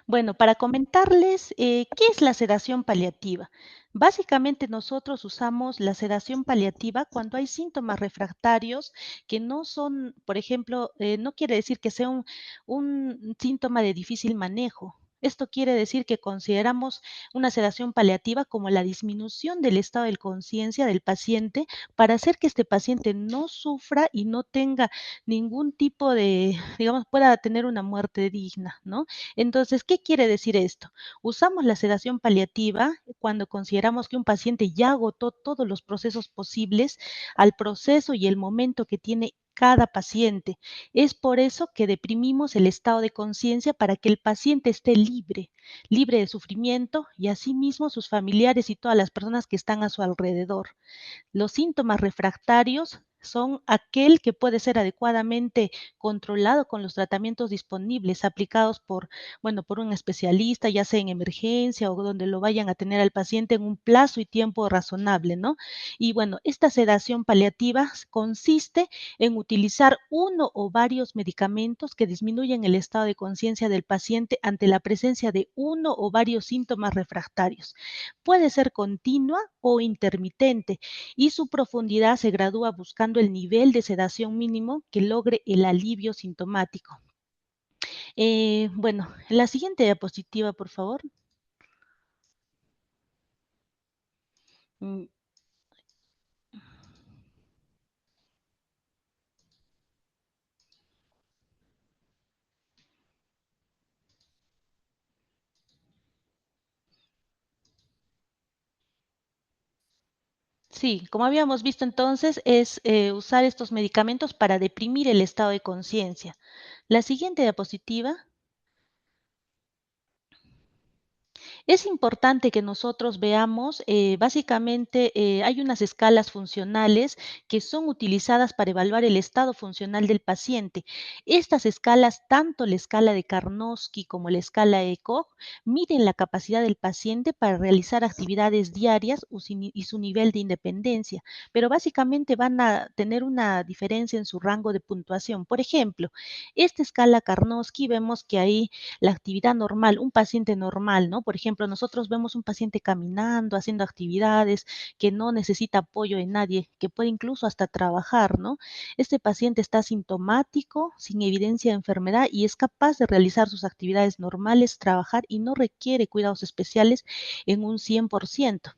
Bueno, para comentarles, ¿qué es la sedación paliativa? Básicamente nosotros usamos la sedación paliativa cuando hay síntomas refractarios que no son, por ejemplo, no quiere decir que sea un síntoma de difícil manejo. Esto quiere decir que consideramos una sedación paliativa como la disminución del estado de conciencia del paciente para hacer que este paciente no sufra y no tenga ningún tipo de, digamos, pueda tener una muerte digna, ¿no? Entonces, ¿qué quiere decir esto? Usamos la sedación paliativa cuando consideramos que un paciente ya agotó todos los procesos posibles al proceso y el momento que tiene cada paciente. Es por eso que deprimimos el estado de conciencia para que el paciente esté libre, libre de sufrimiento y asimismo sus familiares y todas las personas que están a su alrededor. Los síntomas refractarios son aquel que puede ser adecuadamente controlado con los tratamientos disponibles, aplicados por un especialista, ya sea en emergencia o donde lo vayan a tener al paciente en un plazo y tiempo razonable, ¿no? Y bueno, esta sedación paliativa consiste en utilizar uno o varios medicamentos que disminuyen el estado de conciencia del paciente ante la presencia de uno o varios síntomas refractarios. Puede ser continua o intermitente y su profundidad se gradúa buscando el nivel de sedación mínimo que logre el alivio sintomático. Bueno, la siguiente diapositiva, por favor. Mm, Sí, como habíamos visto entonces, es usar estos medicamentos para deprimir el estado de conciencia. La siguiente diapositiva. Es importante que nosotros veamos, básicamente, hay unas escalas funcionales que son utilizadas para evaluar el estado funcional del paciente. Estas escalas, tanto la escala de Karnofsky como la escala ECOG, miden la capacidad del paciente para realizar actividades diarias y su nivel de independencia, pero básicamente van a tener una diferencia en su rango de puntuación. Por ejemplo, esta escala Karnofsky vemos que ahí la actividad normal, un paciente normal, ¿no? Por ejemplo, nosotros vemos un paciente caminando, haciendo actividades, que no necesita apoyo de nadie, que puede incluso hasta trabajar, ¿no? Este paciente está sintomático, sin evidencia de enfermedad y es capaz de realizar sus actividades normales, trabajar y no requiere cuidados especiales en un 100%.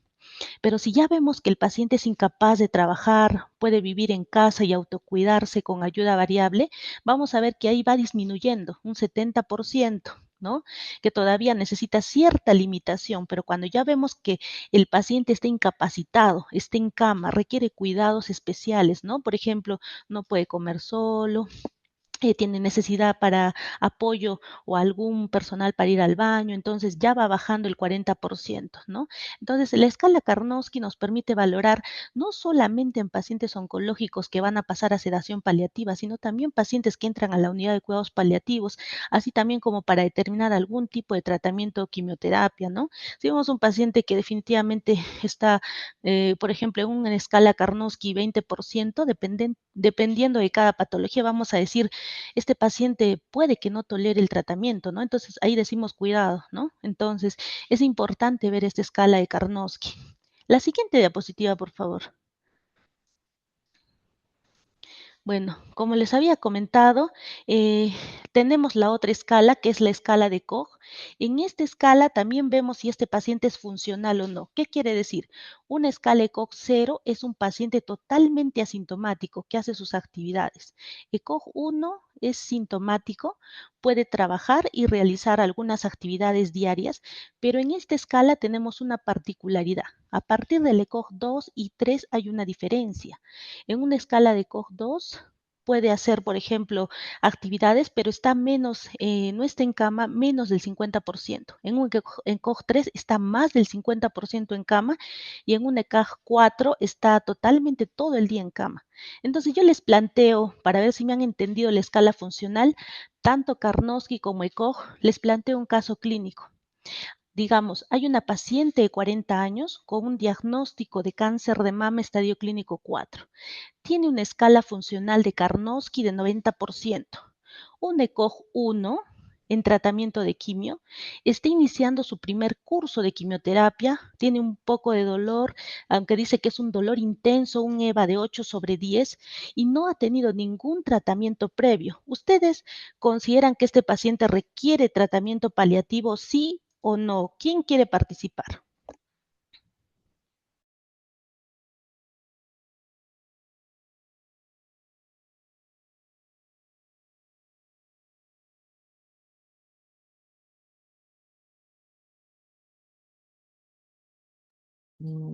Pero si ya vemos que el paciente es incapaz de trabajar, puede vivir en casa y autocuidarse con ayuda variable, vamos a ver que ahí va disminuyendo un 70%. ¿No? Que todavía necesita cierta limitación, pero cuando ya vemos que el paciente está incapacitado, está en cama, requiere cuidados especiales, ¿no? Por ejemplo, no puede comer solo, tiene necesidad para apoyo o algún personal para ir al baño, entonces ya va bajando el 40%, ¿no? Entonces, la escala Karnofsky nos permite valorar no solamente en pacientes oncológicos que van a pasar a sedación paliativa, sino también pacientes que entran a la unidad de cuidados paliativos, así también como para determinar algún tipo de tratamiento o quimioterapia, ¿no? Si vemos un paciente que definitivamente está, por ejemplo, en una escala Karnofsky 20%, dependiendo de cada patología, vamos a decir este paciente puede que no tolere el tratamiento, ¿no? Entonces ahí decimos cuidado, ¿no? Entonces es importante ver esta escala de Karnofsky. La siguiente diapositiva, por favor. Bueno, como les había comentado, eh, tenemos la otra escala, que es la escala de Koch. En esta escala también vemos si este paciente es funcional o no. ¿Qué quiere decir? Una escala de Koch 0 es un paciente totalmente asintomático que hace sus actividades. ECOG 1 es sintomático, puede trabajar y realizar algunas actividades diarias, pero en esta escala tenemos una particularidad. A partir del ECOG 2 y 3 hay una diferencia. En una escala de Koch 2 puede hacer, por ejemplo, actividades, pero está menos, no está en cama menos del 50%. En Koch 3 está más del 50% en cama y en un ECOG 4 está totalmente todo el día en cama. Entonces yo les planteo, para ver si me han entendido la escala funcional, tanto Karnofsky como ECOG, les planteo un caso clínico. Digamos, hay una paciente de 40 años con un diagnóstico de cáncer de mama estadio clínico 4. Tiene una escala funcional de Karnofsky de 90%, un ECOG 1, en tratamiento de quimio, está iniciando su primer curso de quimioterapia, tiene un poco de dolor, aunque dice que es un dolor intenso, un EVA de 8/10 y no ha tenido ningún tratamiento previo. ¿Ustedes consideran que este paciente requiere tratamiento paliativo, sí o no? ¿Quién quiere participar?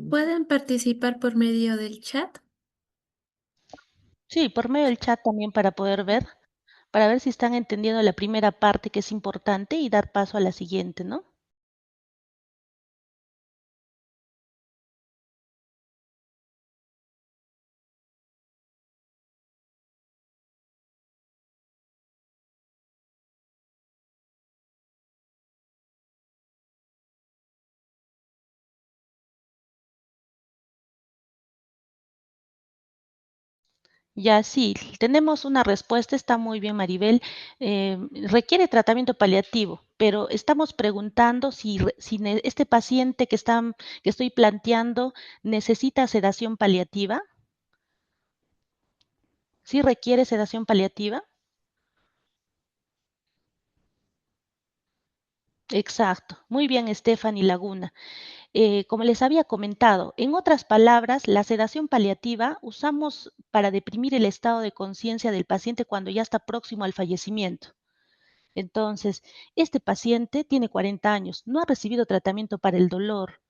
¿Pueden participar por medio del chat? Sí, por medio del chat también para poder ver, para ver si están entendiendo la primera parte que es importante y dar paso a la siguiente, ¿no? Ya sí, tenemos una respuesta, está muy bien, Maribel. Requiere tratamiento paliativo, pero estamos preguntando si este paciente que estoy planteando necesita sedación paliativa. ¿Sí requiere sedación paliativa? Exacto. Muy bien, Stephanie Laguna. Como les había comentado, en otras palabras, la sedación paliativa usamos para deprimir el estado de conciencia del paciente cuando ya está próximo al fallecimiento. Entonces, este paciente tiene 40 años, no ha recibido tratamiento para el dolor.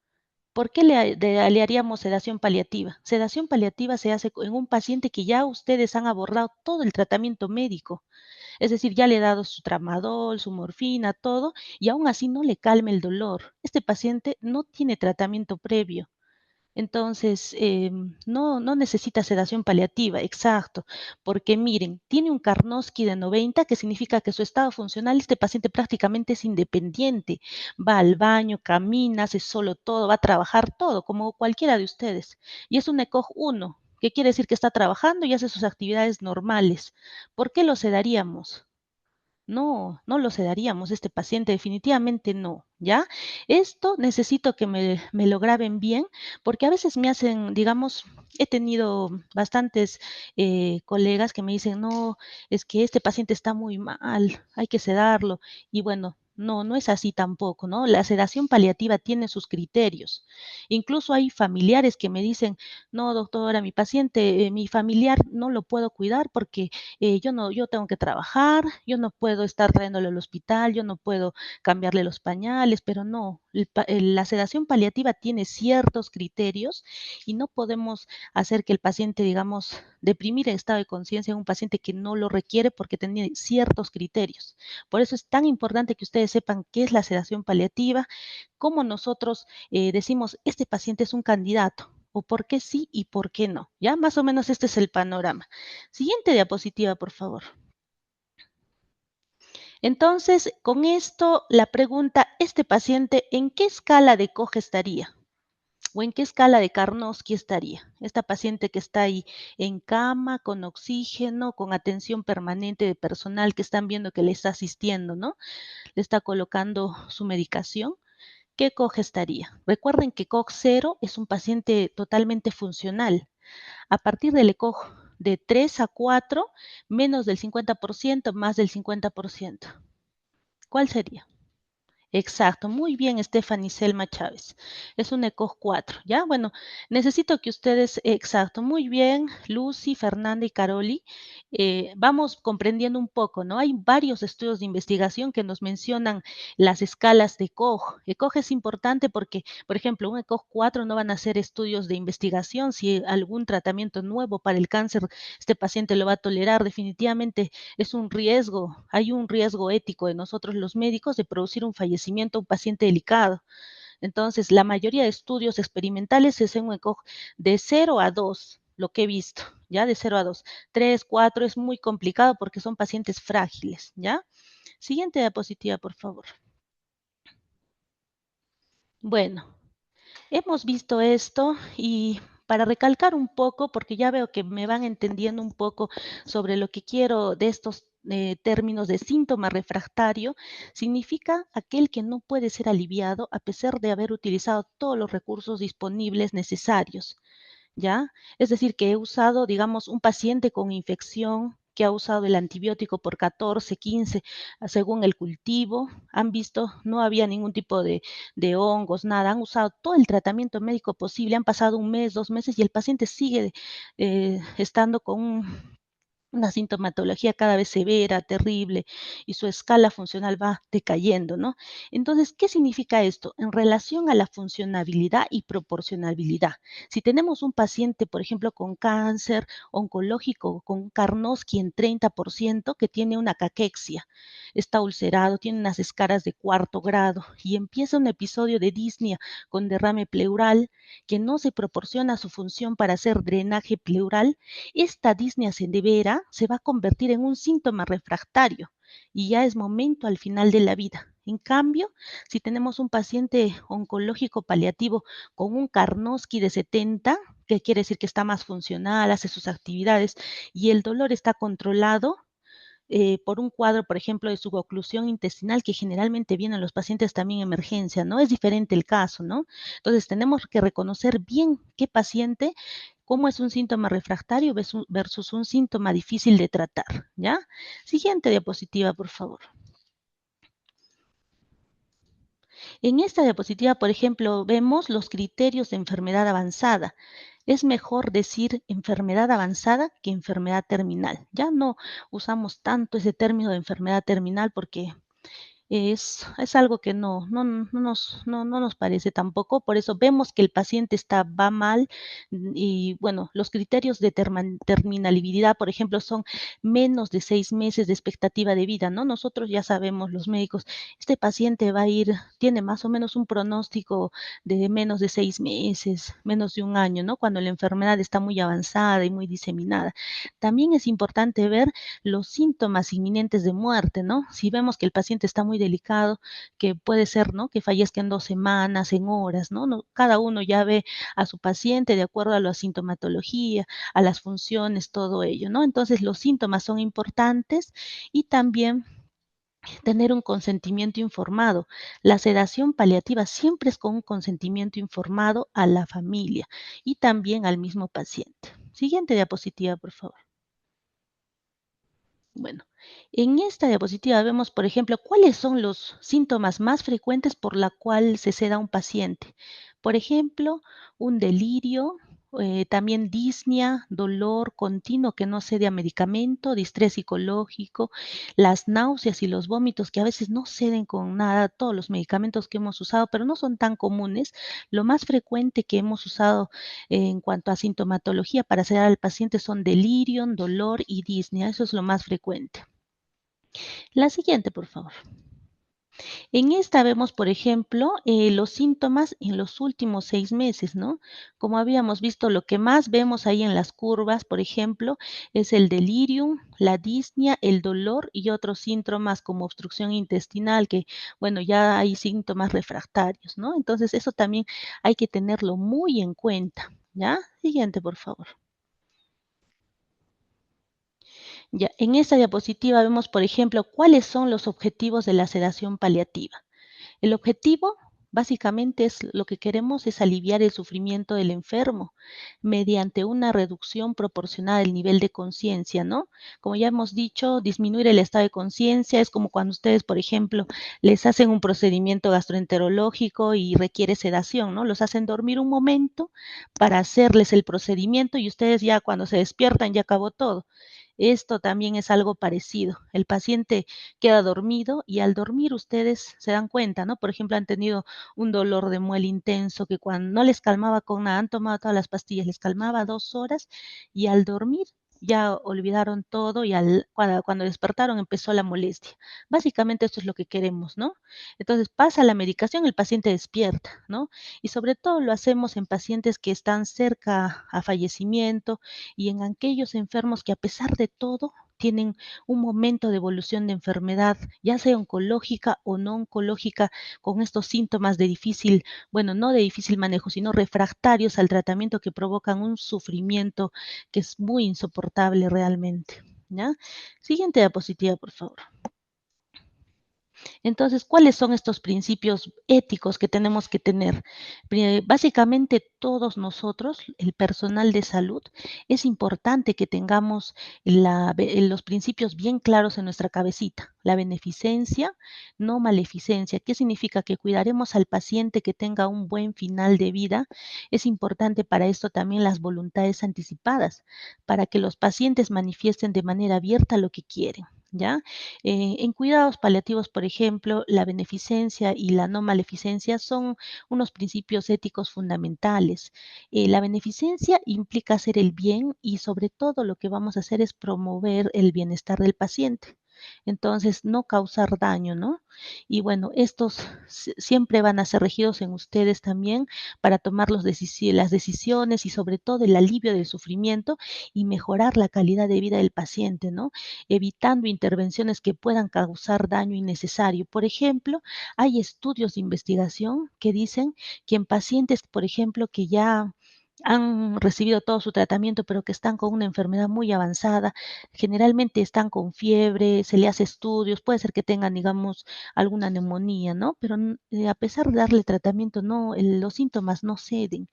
¿Por qué le haríamos sedación paliativa? Sedación paliativa se hace en un paciente que ya ustedes han abordado todo el tratamiento médico. Es decir, ya le he dado su tramadol, su morfina, todo, y aún así no le calma el dolor. Este paciente no tiene tratamiento previo. Entonces, no necesita sedación paliativa, exacto, porque miren, tiene un Karnowski de 90, que significa que su estado funcional, este paciente prácticamente es independiente, va al baño, camina, hace solo todo, va a trabajar todo, como cualquiera de ustedes. Y es un ECOG 1, que quiere decir que está trabajando y hace sus actividades normales. ¿Por qué lo sedaríamos? No, no lo sedaríamos, este paciente definitivamente no, ¿ya? Esto necesito que me lo graben bien, porque a veces me hacen, digamos, he tenido bastantes colegas que me dicen, no, es que este paciente está muy mal, hay que sedarlo. Y bueno, no es así tampoco, ¿no? La sedación paliativa tiene sus criterios. Incluso hay familiares que me dicen, no, doctora, mi paciente, mi familiar no lo puedo cuidar porque yo tengo que trabajar, yo no puedo estar trayéndolo al hospital, yo no puedo cambiarle los pañales, pero no, la sedación paliativa tiene ciertos criterios y no podemos hacer que el paciente, digamos, deprimir el estado de conciencia en un paciente que no lo requiere porque tiene ciertos criterios. Por eso es tan importante que ustedes sepan qué es la sedación paliativa, cómo nosotros decimos, este paciente es un candidato, o por qué sí y por qué no. Ya más o menos este es el panorama. Siguiente diapositiva, por favor. Entonces, con esto, la pregunta, ¿este paciente en qué escala de COG estaría? ¿O en qué escala de Karnowski estaría? Esta paciente que está ahí en cama, con oxígeno, con atención permanente de personal que están viendo que le está asistiendo, ¿no? Le está colocando su medicación. ¿Qué COG estaría? Recuerden que COG 0 es un paciente totalmente funcional. A partir del ECOG de 3 a 4, menos del 50%, más del 50%. ¿Cuál sería? Exacto, muy bien, Stephanie Selma Chávez. Es un ECOG 4, ¿ya? Bueno, necesito que ustedes, exacto, muy bien, Lucy, Fernanda y Caroli, vamos comprendiendo un poco, ¿no? Hay varios estudios de investigación que nos mencionan las escalas de ECOG. ECOG es importante porque, por ejemplo, un ECOG 4 no van a hacer estudios de investigación si algún tratamiento nuevo para el cáncer este paciente lo va a tolerar. Definitivamente es un riesgo, hay un riesgo ético de nosotros los médicos de producir un fallecimiento a un paciente delicado. Entonces, la mayoría de estudios experimentales es en un ECOG de 0 a 2, lo que he visto, ¿ya? De 0 a 2. 3, 4 es muy complicado porque son pacientes frágiles, ¿ya? Siguiente diapositiva, por favor. Bueno, hemos visto esto y para recalcar un poco, porque ya veo que me van entendiendo un poco sobre lo que quiero de estos términos de síntoma refractario, significa aquel que no puede ser aliviado a pesar de haber utilizado todos los recursos disponibles necesarios. ¿Ya? Es decir, que he usado, digamos, un paciente con infección que ha usado el antibiótico por 14, 15, según el cultivo, han visto, no había ningún tipo de hongos, nada, han usado todo el tratamiento médico posible, han pasado un mes, 2 meses y el paciente sigue estando con una sintomatología cada vez severa, terrible, y su escala funcional va decayendo, ¿no? Entonces, ¿qué significa esto? En relación a la funcionabilidad y proporcionabilidad. Si tenemos un paciente, por ejemplo, con cáncer oncológico, con Karnowski en 30%, que tiene una caquexia, está ulcerado, tiene unas escaras de 4º grado y empieza un episodio de disnea con derrame pleural que no se proporciona su función para hacer drenaje pleural, esta disnea severa se va a convertir en un síntoma refractario y ya es momento al final de la vida. En cambio, si tenemos un paciente oncológico paliativo con un Karnowski de 70, que quiere decir que está más funcional, hace sus actividades y el dolor está controlado, por un cuadro, por ejemplo, de suboclusión intestinal, que generalmente vienen los pacientes también en emergencia, ¿no? Es diferente el caso, ¿no? Entonces, tenemos que reconocer bien qué paciente, cómo es un síntoma refractario versus un síntoma difícil de tratar, ¿ya? Siguiente diapositiva, por favor. En esta diapositiva, por ejemplo, vemos los criterios de enfermedad avanzada. Es mejor decir enfermedad avanzada que enfermedad terminal. Ya no usamos tanto ese término de enfermedad terminal porque es algo que no nos parece tampoco, por eso vemos que el paciente va mal y bueno, los criterios de terminalidad, por ejemplo, son menos de 6 meses de expectativa de vida, ¿no? Nosotros ya sabemos, los médicos, este paciente va a ir, tiene más o menos un pronóstico de menos de 6 meses, menos de un año, ¿no? Cuando la enfermedad está muy avanzada y muy diseminada. También es importante ver los síntomas inminentes de muerte, ¿no? Si vemos que el paciente está muy delicado, que puede ser, ¿no? Que fallezca en 2 semanas, en horas, ¿no? Cada uno ya ve a su paciente de acuerdo a la sintomatología, a las funciones, todo ello, ¿no? Entonces los síntomas son importantes y también tener un consentimiento informado. La sedación paliativa siempre es con un consentimiento informado a la familia y también al mismo paciente. Siguiente diapositiva, por favor. Bueno, en esta diapositiva vemos, por ejemplo, cuáles son los síntomas más frecuentes por la cual se seda a un paciente. Por ejemplo, un delirio, también disnea, dolor continuo que no cede a medicamento, distrés psicológico, las náuseas y los vómitos que a veces no ceden con nada, todos los medicamentos que hemos usado, pero no son tan comunes. Lo más frecuente que hemos usado en cuanto a sintomatología para sedar al paciente son delirio, dolor y disnea. Eso es lo más frecuente. La siguiente, por favor. En esta vemos, por ejemplo, los síntomas en los últimos 6 meses, ¿no? Como habíamos visto, lo que más vemos ahí en las curvas, por ejemplo, es el delirium, la disnea, el dolor y otros síntomas como obstrucción intestinal, que, bueno, ya hay síntomas refractarios, ¿no? Entonces, eso también hay que tenerlo muy en cuenta, ¿ya? Siguiente, por favor. Ya, en esta diapositiva vemos, por ejemplo, cuáles son los objetivos de la sedación paliativa. El objetivo, básicamente, es lo que queremos es aliviar el sufrimiento del enfermo mediante una reducción proporcionada del nivel de conciencia, ¿no? Como ya hemos dicho, disminuir el estado de conciencia es como cuando ustedes, por ejemplo, les hacen un procedimiento gastroenterológico y requiere sedación, ¿no? Los hacen dormir un momento para hacerles el procedimiento y ustedes ya cuando se despiertan ya acabó todo. Esto también es algo parecido. El paciente queda dormido y al dormir ustedes se dan cuenta, ¿no? Por ejemplo, han tenido un dolor de muela intenso que cuando no les calmaba con nada, han tomado todas las pastillas, les calmaba 2 horas y al dormir ya olvidaron todo y cuando despertaron empezó la molestia. Básicamente esto es lo que queremos, ¿no? Entonces pasa la medicación, el paciente despierta, ¿no? Y sobre todo lo hacemos en pacientes que están cerca a fallecimiento y en aquellos enfermos que a pesar de todo tienen un momento de evolución de enfermedad, ya sea oncológica o no oncológica, con estos síntomas de difícil, bueno, no de difícil manejo, sino refractarios al tratamiento que provocan un sufrimiento que es muy insoportable realmente. ¿ya? Siguiente diapositiva, por favor. Entonces, ¿cuáles son estos principios éticos que tenemos que tener? Básicamente todos nosotros, el personal de salud, es importante que tengamos los principios bien claros en nuestra cabecita. La beneficencia, no maleficencia. ¿Qué significa? Que cuidaremos al paciente que tenga un buen final de vida. Es importante para esto también las voluntades anticipadas, para que los pacientes manifiesten de manera abierta lo que quieren, ¿ya? En cuidados paliativos, por ejemplo, la beneficencia y la no maleficencia son unos principios éticos fundamentales. La beneficencia implica hacer el bien y sobre todo lo que vamos a hacer es promover el bienestar del paciente. Entonces, no causar daño, ¿no? Y bueno, estos siempre van a ser regidos en ustedes también para tomar las decisiones y sobre todo el alivio del sufrimiento y mejorar la calidad de vida del paciente, ¿no? Evitando intervenciones que puedan causar daño innecesario. Por ejemplo, hay estudios de investigación que dicen que en pacientes, por ejemplo, que ya han recibido todo su tratamiento, pero que están con una enfermedad muy avanzada, generalmente están con fiebre, se le hace estudios, puede ser que tengan, digamos, alguna neumonía, ¿no? Pero a pesar de darle tratamiento, no, los síntomas no ceden.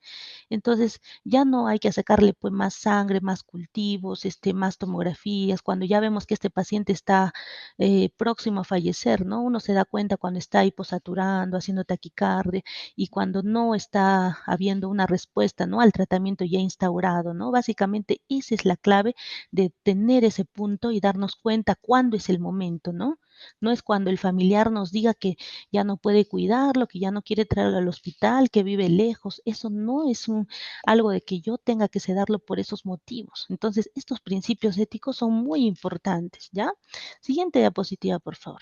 Entonces, ya no hay que sacarle pues más sangre, más cultivos, más tomografías, cuando ya vemos que este paciente está próximo a fallecer, ¿no? Uno se da cuenta cuando está hiposaturando, haciendo taquicardia y cuando no está habiendo una respuesta, ¿no? Al tratamiento ya instaurado, ¿no? Básicamente esa es la clave de tener ese punto y darnos cuenta cuándo es el momento, ¿no? No es cuando el familiar nos diga que ya no puede cuidarlo, que ya no quiere traerlo al hospital, que vive lejos. Eso no es algo de que yo tenga que sedarlo por esos motivos. Entonces, estos principios éticos son muy importantes, ¿ya? Siguiente diapositiva, por favor.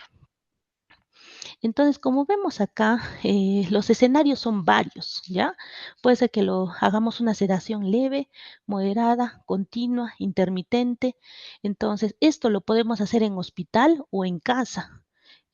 Entonces, como vemos acá, los escenarios son varios, ¿ya? Puede ser que lo hagamos una sedación leve, moderada, continua, intermitente. Entonces, esto lo podemos hacer en hospital o en casa.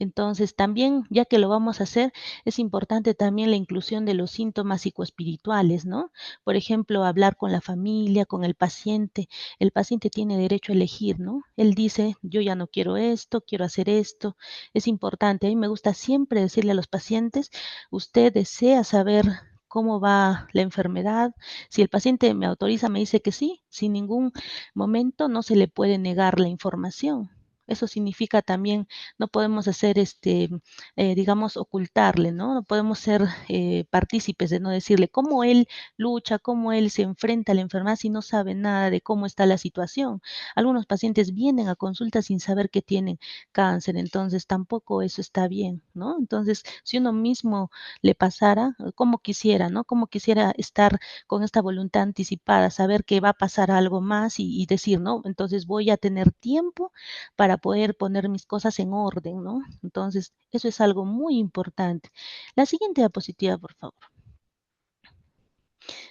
Entonces, también, ya que lo vamos a hacer, es importante también la inclusión de los síntomas psicoespirituales, ¿no? Por ejemplo, hablar con la familia, con el paciente. El paciente tiene derecho a elegir, ¿no? Él dice, yo ya no quiero esto, quiero hacer esto. Es importante. A mí me gusta siempre decirle a los pacientes, usted desea saber cómo va la enfermedad. Si el paciente me autoriza, me dice que sí, sin ningún momento no se le puede negar la información. Eso significa también, no podemos hacer, digamos, ocultarle, ¿no? No podemos ser partícipes de no decirle cómo él lucha, cómo él se enfrenta a la enfermedad si no sabe nada de cómo está la situación. Algunos pacientes vienen a consulta sin saber que tienen cáncer, entonces tampoco eso está bien, ¿no? Entonces, si uno mismo le pasara, como quisiera, ¿no? Como quisiera estar con esta voluntad anticipada, saber que va a pasar algo más y decir, ¿no? Entonces voy a tener tiempo para poder poner mis cosas en orden, ¿no? Entonces, eso es algo muy importante. La siguiente diapositiva, por favor.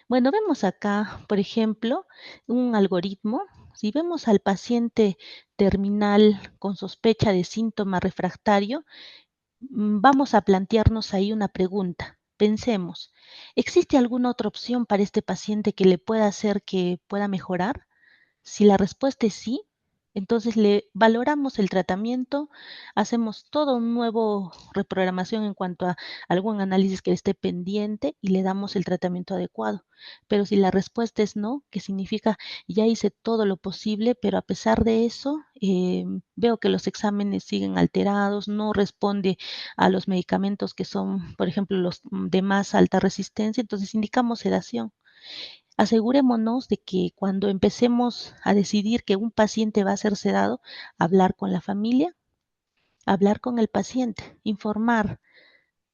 Bueno, vemos acá, por ejemplo, un algoritmo. Si vemos al paciente terminal con sospecha de síntoma refractario, vamos a plantearnos ahí una pregunta. Pensemos, ¿existe alguna otra opción para este paciente que le pueda hacer que pueda mejorar? Si la respuesta es sí, entonces le valoramos el tratamiento, hacemos todo un nuevo reprogramación en cuanto a algún análisis que esté pendiente y le damos el tratamiento adecuado. Pero si la respuesta es no, que significa ya hice todo lo posible, pero a pesar de eso, veo que los exámenes siguen alterados, no responde a los medicamentos que son, por ejemplo, los de más alta resistencia, entonces indicamos sedación. Asegurémonos de que cuando empecemos a decidir que un paciente va a ser sedado, hablar con la familia, hablar con el paciente, informar,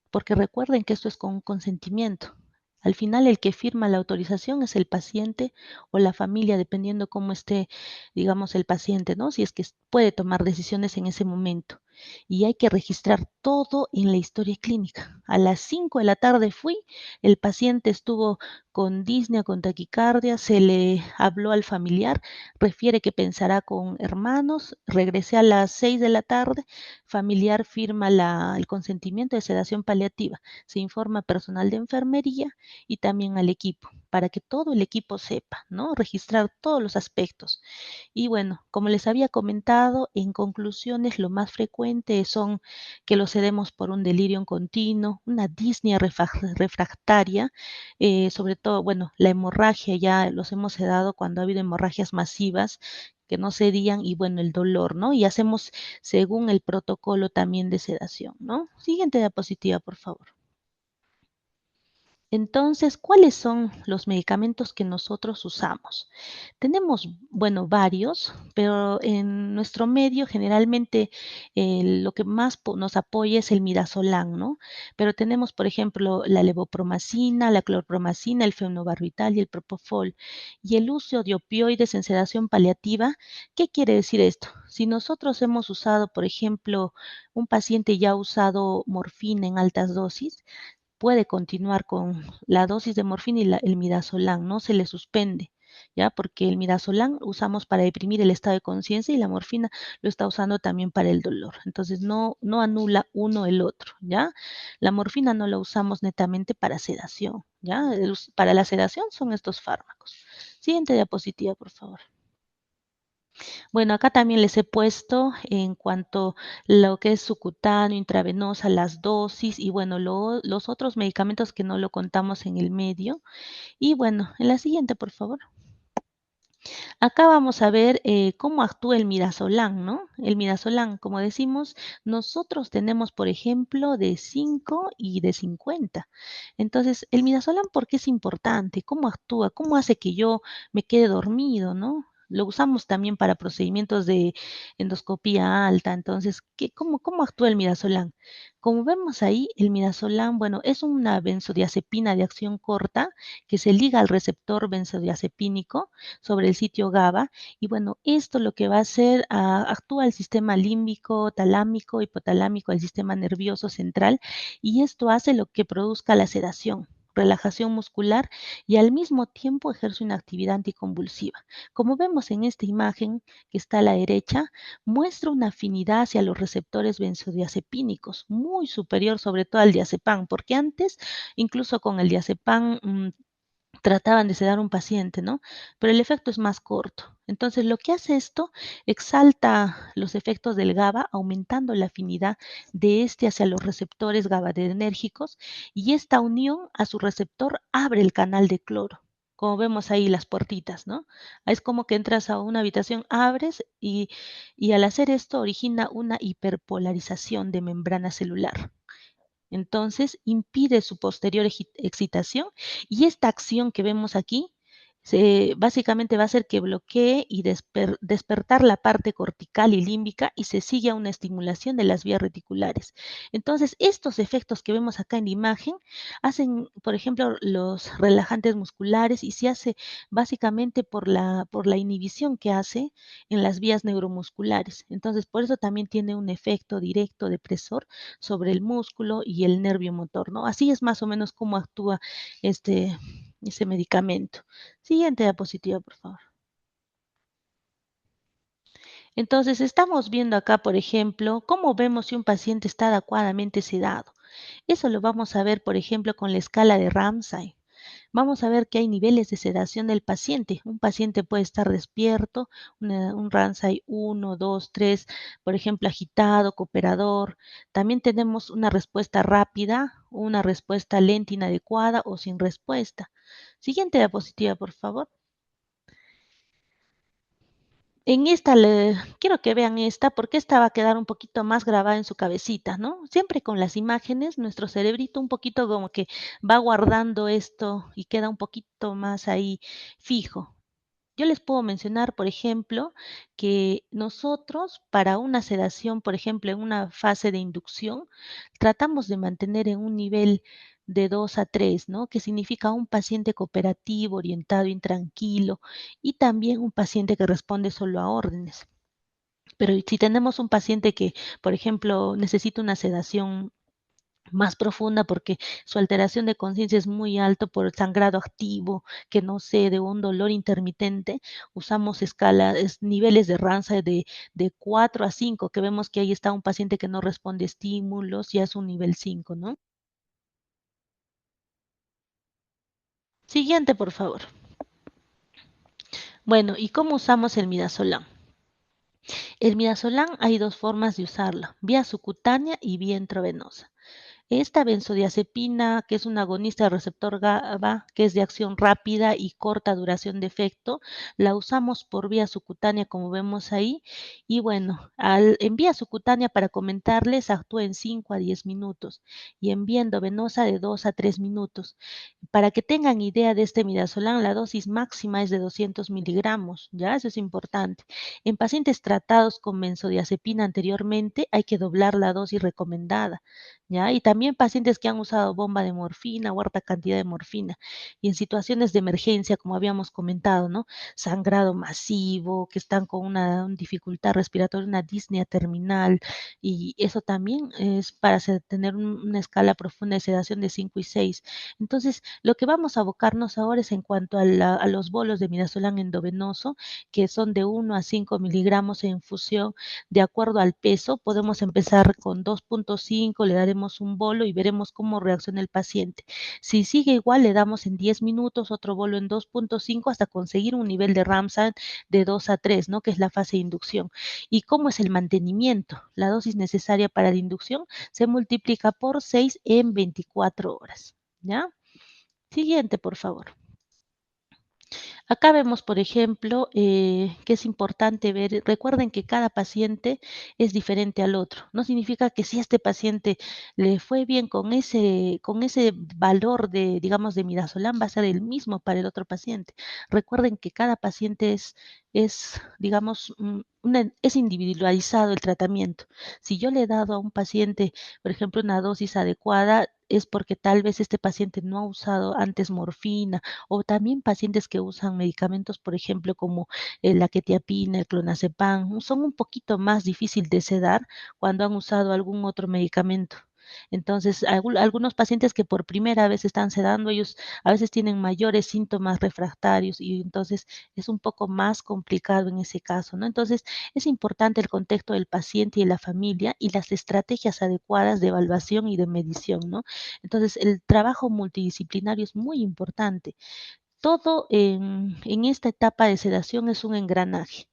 porque recuerden que esto es con consentimiento. Al final el que firma la autorización es el paciente o la familia, dependiendo cómo esté, digamos, el paciente, ¿no? Si es que puede tomar decisiones en ese momento. Y hay que registrar todo en la historia clínica. A las 5 de la tarde fui, el paciente estuvo con disnea, con taquicardia, se le habló al familiar, refiere que pensará con hermanos, regresé a las 6 de la tarde, familiar firma el consentimiento de sedación paliativa, se informa a personal de enfermería y también al equipo para que todo el equipo sepa, ¿no? Registrar todos los aspectos. Y bueno, como les había comentado, en conclusiones, lo más frecuente son que lo cedemos por un delirium continuo, una disnea refractaria, sobre todo, bueno, la hemorragia ya los hemos sedado cuando ha habido hemorragias masivas que no cedían y bueno, el dolor, ¿no? Y hacemos según el protocolo también de sedación, ¿no? Siguiente diapositiva, por favor. Entonces, ¿cuáles son los medicamentos que nosotros usamos? Tenemos, bueno, varios, pero en nuestro medio generalmente lo que más nos apoya es el midazolam, ¿no? Pero tenemos, por ejemplo, la levopromacina, la clorpromacina, el fenobarbital y el propofol. Y el uso de opioides en sedación paliativa, ¿qué quiere decir esto? Si nosotros hemos usado, por ejemplo, un paciente ya ha usado morfina en altas dosis, puede continuar con la dosis de morfina y el midazolam, no se le suspende, ¿ya? Porque el midazolam usamos para deprimir el estado de conciencia y la morfina lo está usando también para el dolor. Entonces, no anula uno el otro, ¿ya? La morfina no la usamos netamente para sedación, ¿ya? Para la sedación son estos fármacos. Siguiente diapositiva, por favor. Bueno, acá también les he puesto en cuanto lo que es subcutáneo, intravenosa, las dosis y bueno, los otros medicamentos que no lo contamos en el medio. Y bueno, en la siguiente, por favor. Acá vamos a ver cómo actúa el midazolam, ¿no? El midazolam, como decimos, nosotros tenemos, por ejemplo, de 5 y de 50. Entonces, el midazolam, ¿por qué es importante? ¿Cómo actúa? ¿Cómo hace que yo me quede dormido, no? Lo usamos también para procedimientos de endoscopía alta. Entonces, cómo actúa el midazolam? Como vemos ahí, el midazolam, bueno, es una benzodiazepina de acción corta que se liga al receptor benzodiazepínico sobre el sitio GABA. Y bueno, esto lo que va a hacer, actúa el sistema límbico, talámico, hipotalámico, el sistema nervioso central, y esto hace lo que produzca la sedación, relajación muscular y al mismo tiempo ejerce una actividad anticonvulsiva. Como vemos en esta imagen que está a la derecha, muestra una afinidad hacia los receptores benzodiazepínicos muy superior sobre todo al diazepam, porque antes, incluso con el diazepam, trataban de sedar a un paciente, ¿no? Pero el efecto es más corto. Entonces, lo que hace esto, exalta los efectos del GABA, aumentando la afinidad de este hacia los receptores GABAergérgicos, y esta unión a su receptor abre el canal de cloro. Como vemos ahí las puertitas, ¿no? Es como que entras a una habitación, abres y al hacer esto origina una hiperpolarización de membrana celular. Entonces, impide su posterior excitación y esta acción que vemos aquí básicamente va a hacer que bloquee y despertar la parte cortical y límbica y se sigue a una estimulación de las vías reticulares. Entonces, estos efectos que vemos acá en la imagen hacen, por ejemplo, los relajantes musculares y se hace básicamente por la inhibición que hace en las vías neuromusculares. Entonces, por eso también tiene un efecto directo depresor sobre el músculo y el nervio motor, ¿no? Así es más o menos cómo actúa ese medicamento. Siguiente diapositiva, por favor. Entonces, estamos viendo acá, por ejemplo, cómo vemos si un paciente está adecuadamente sedado. Eso lo vamos a ver, por ejemplo, con la escala de Ramsay. Vamos a ver que hay niveles de sedación del paciente. Un paciente puede estar despierto, un Ramsay 1, 2, 3, por ejemplo, agitado, cooperador. También tenemos una respuesta rápida, una respuesta lenta, inadecuada o sin respuesta. Siguiente diapositiva, por favor. En esta, quiero que vean esta, porque esta va a quedar un poquito más grabada en su cabecita, ¿no? Siempre con las imágenes, nuestro cerebrito un poquito como que va guardando esto y queda un poquito más ahí fijo. Yo les puedo mencionar, por ejemplo, que nosotros para una sedación, por ejemplo, en una fase de inducción, tratamos de mantener en un nivel de 2 a 3, ¿no? Que significa un paciente cooperativo, orientado, intranquilo y también un paciente que responde solo a órdenes. Pero si tenemos un paciente que, por ejemplo, necesita una sedación más profunda porque su alteración de conciencia es muy alto por el sangrado activo, que no cede, un dolor intermitente, usamos niveles de Ramsay de 4 a 5, que vemos que ahí está un paciente que no responde a estímulos, ya es un nivel 5, ¿no? Siguiente, por favor. Bueno, ¿y cómo usamos el midazolam? El midazolam hay dos formas de usarlo, vía subcutánea y vía intravenosa. Esta benzodiazepina, que es un agonista del receptor GABA, que es de acción rápida y corta duración de efecto, la usamos por vía subcutánea, como vemos ahí. Y bueno, en vía subcutánea, para comentarles, actúa en 5 a 10 minutos y en vía endovenosa de 2 a 3 minutos. Para que tengan idea de este midazolam, la dosis máxima es de 200 miligramos, ¿ya? Eso es importante. En pacientes tratados con benzodiazepina anteriormente, hay que doblar la dosis recomendada. ¿Ya? Y también pacientes que han usado bomba de morfina o harta cantidad de morfina. Y en situaciones de emergencia, como habíamos comentado, ¿no? Sangrado masivo, que están con una dificultad respiratoria, una disnea terminal, y eso también es para tener una escala profunda de sedación de 5 y 6. Entonces, lo que vamos a abocarnos ahora es en cuanto a los bolos de midazolam endovenoso, que son de 1 a 5 miligramos en infusión de acuerdo al peso. Podemos empezar con 2.5, le daremos un bolo y veremos cómo reacciona el paciente. Si sigue igual, le damos en 10 minutos otro bolo en 2.5 hasta conseguir un nivel de Ramsay de 2 a 3, ¿no? Que es la fase de inducción. ¿Y cómo es el mantenimiento? La dosis necesaria para la inducción se multiplica por 6 en 24 horas. ¿Ya? Siguiente, por favor. Acá vemos, por ejemplo, que es importante ver, recuerden que cada paciente es diferente al otro. No significa que si a este paciente le fue bien con ese valor de, digamos, de midazolam, va a ser el mismo para el otro paciente. Recuerden que cada paciente digamos, es individualizado el tratamiento. Si yo le he dado a un paciente, por ejemplo, una dosis adecuada, es porque tal vez este paciente no ha usado antes morfina, o también pacientes que usan medicamentos, por ejemplo, como la quetiapina, el clonazepam, son un poquito más difícil de sedar cuando han usado algún otro medicamento. Entonces, algunos pacientes que por primera vez están sedando, ellos a veces tienen mayores síntomas refractarios y entonces es un poco más complicado en ese caso, ¿no? Entonces, es importante el contexto del paciente y de la familia y las estrategias adecuadas de evaluación y de medición, ¿no? Entonces, el trabajo multidisciplinario es muy importante. Todo en esta etapa de sedación es un engranaje.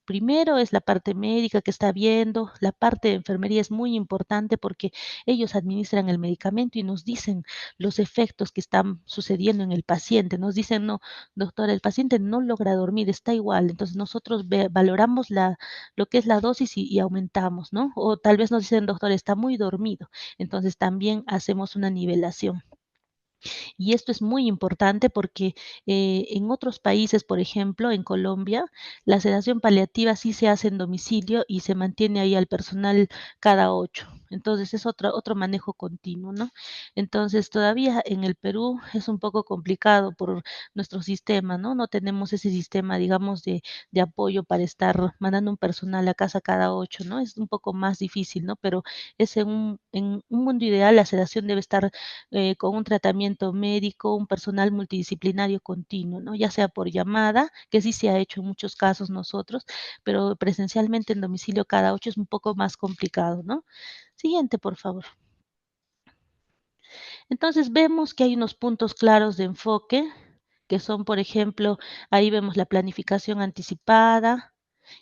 Primero es la parte médica que está viendo, la parte de enfermería es muy importante porque ellos administran el medicamento y nos dicen los efectos que están sucediendo en el paciente. Nos dicen, no, doctor, el paciente no logra dormir, está igual. Entonces nosotros valoramos lo que es la dosis y aumentamos, ¿no? O tal vez nos dicen, doctor, está muy dormido. Entonces también hacemos una nivelación. Y esto es muy importante porque en otros países, por ejemplo, en Colombia, la sedación paliativa sí se hace en domicilio y se mantiene ahí al personal cada 8. Entonces es otro manejo continuo, ¿no? Entonces todavía en el Perú es un poco complicado por nuestro sistema, ¿no? No tenemos ese sistema, digamos, de apoyo para estar mandando un personal a casa cada 8, ¿no? Es un poco más difícil, ¿no? Pero es en un mundo ideal la sedación debe estar con un tratamiento médico, un personal multidisciplinario continuo, ¿no? Ya sea por llamada, que sí se ha hecho en muchos casos nosotros, pero presencialmente en domicilio cada 8 es un poco más complicado, ¿no? Siguiente, por favor. Entonces vemos que hay unos puntos claros de enfoque, que son, por ejemplo, ahí vemos la planificación anticipada,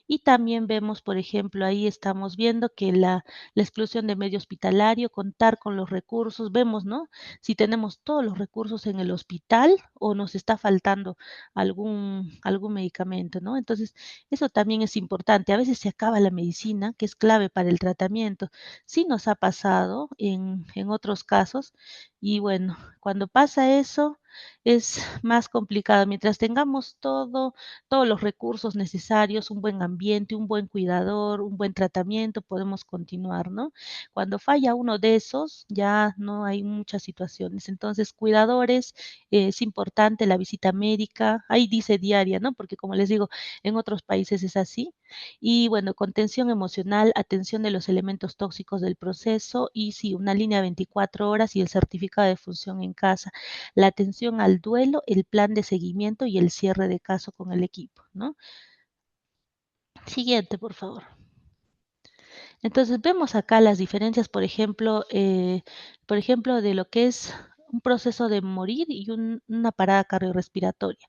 y también vemos, por ejemplo, ahí estamos viendo que la exclusión de medio hospitalario, contar con los recursos, vemos, ¿no? Si tenemos todos los recursos en el hospital o nos está faltando algún medicamento, ¿no? Entonces, eso también es importante. A veces se acaba la medicina, que es clave para el tratamiento. Sí nos ha pasado en otros casos y bueno, cuando pasa eso es más complicado. Mientras tengamos todos los recursos necesarios, un buen ambiente, un buen cuidador, un buen tratamiento, podemos continuar, ¿no? Cuando falla uno de esos, ya no hay muchas situaciones. Entonces, cuidadores, es importante la visita médica, ahí dice diaria, ¿no? Porque como les digo, en otros países es así. Y bueno, contención emocional, atención de los elementos tóxicos del proceso y sí, una línea 24 horas y el certificado de función en casa, la atención al duelo, el plan de seguimiento y el cierre de caso con el equipo, ¿no? Siguiente, por favor. Entonces vemos acá las diferencias, por ejemplo, de lo que es un proceso de morir y una parada cardiorrespiratoria.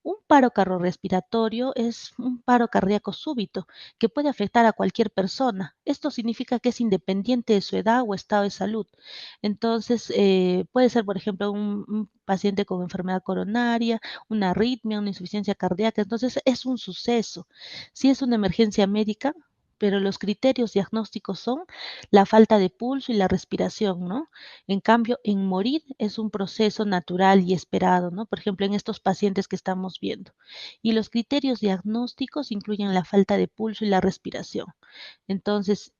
Un paro cardiorrespiratorio es un paro cardíaco súbito que puede afectar a cualquier persona. Esto significa que es independiente de su edad o estado de salud. Entonces, puede ser, por ejemplo, un paciente con enfermedad coronaria, una arritmia, una insuficiencia cardíaca. Entonces, es un suceso. Si es una emergencia médica, pero los criterios diagnósticos son la falta de pulso y la respiración, ¿no? En cambio, en morir es un proceso natural y esperado, ¿no? Por ejemplo, en estos pacientes que estamos viendo. Y los criterios diagnósticos incluyen la falta de pulso y la respiración. Entonces,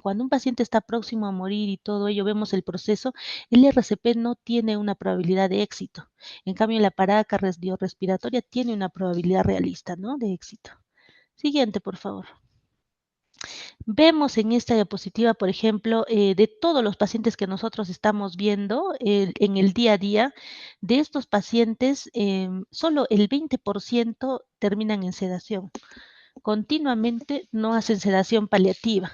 cuando un paciente está próximo a morir y todo ello, vemos el proceso, el RCP no tiene una probabilidad de éxito. En cambio, la parada cardiorrespiratoria tiene una probabilidad realista, ¿no? De éxito. Siguiente, por favor. Vemos en esta diapositiva, por ejemplo, de todos los pacientes que nosotros estamos viendo en el día a día, de estos pacientes, solo el 20% terminan en sedación. Continuamente no hacen sedación paliativa.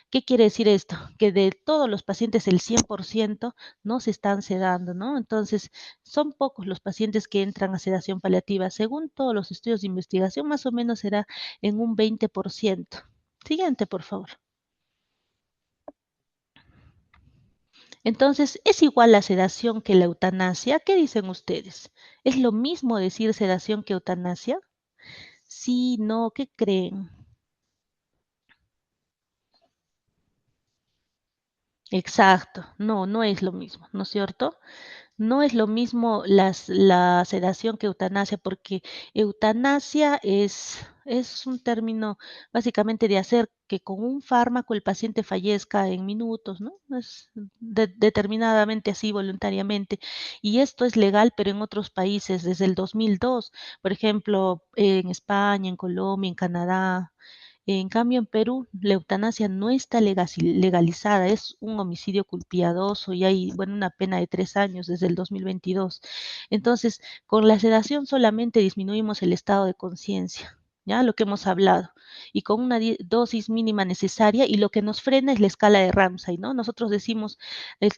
¿Qué quiere decir esto? Que de todos los pacientes el 100% no se están sedando, ¿no? Entonces, son pocos los pacientes que entran a sedación paliativa. Según todos los estudios de investigación, más o menos será en un 20%. Siguiente, por favor. Entonces, ¿es igual la sedación que la eutanasia? ¿Qué dicen ustedes? ¿Es lo mismo decir sedación que eutanasia? Sí, no, ¿qué creen? Exacto, no, no es lo mismo, ¿no es cierto? No es lo mismo la sedación que eutanasia, porque eutanasia es un término básicamente de hacer que con un fármaco el paciente fallezca en minutos, ¿no? Es determinadamente así voluntariamente. Y esto es legal, pero en otros países desde el 2002, por ejemplo, en España, en Colombia, en Canadá. En cambio, en Perú, la eutanasia no está legalizada, es un homicidio culpiadoso y hay, bueno, una pena de 3 años desde el 2022. Entonces, con la sedación solamente disminuimos el estado de conciencia, ya lo que hemos hablado, y con una dosis mínima necesaria, y lo que nos frena es la escala de Ramsay, ¿no? Nosotros decimos,